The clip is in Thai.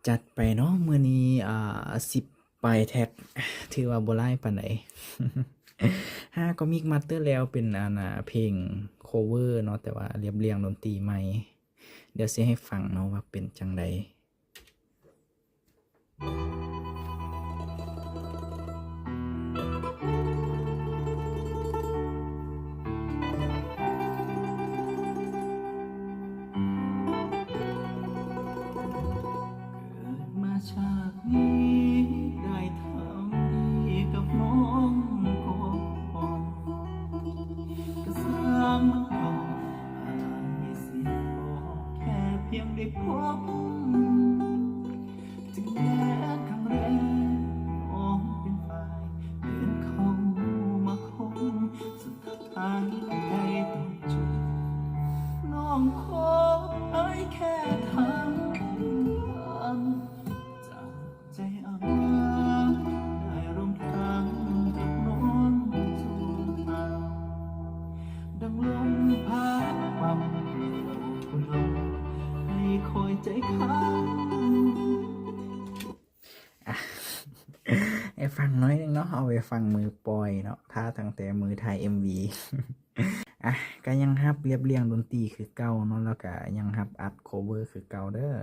จัดไปเนาะมื้อนี้10ปลายแท็กถือว่าบ่หลายปานใดComic Master แล้วเป็นเพลงคัฟเวอร์เนาะแต่ว่าเรียบเรียงดนตรีใหม่เดี๋ยวสิให้ฟังเนาะว่าเป็นจั่งใดเกิดมาชาตินี้ได้ทำดีกับน้องก็พอก็สร้างมันพอให้สิบอกแค่เพียงได้พบถึงแม้ครั้งแรกน้องเป็นฝ่ายเดินเข้ามาคบสุดท้ายใจต้องจุดน้องขอให้แค่ทำจากใจเอาได้ร่วมทางกับน้องสู่ทางดังลมพัดความคุณลมให้คอยใจค้างให้ฟังน้อยนึงเนาะเอาไปฟังมือปล่อยเนาะถ้าตั้งแต่มือถ่าย MV ก็ยังรับเรียบเรียงดนตรีคือเก่าเนาะแล้วก็ยังรับอัด cover คือเก่าเด้อ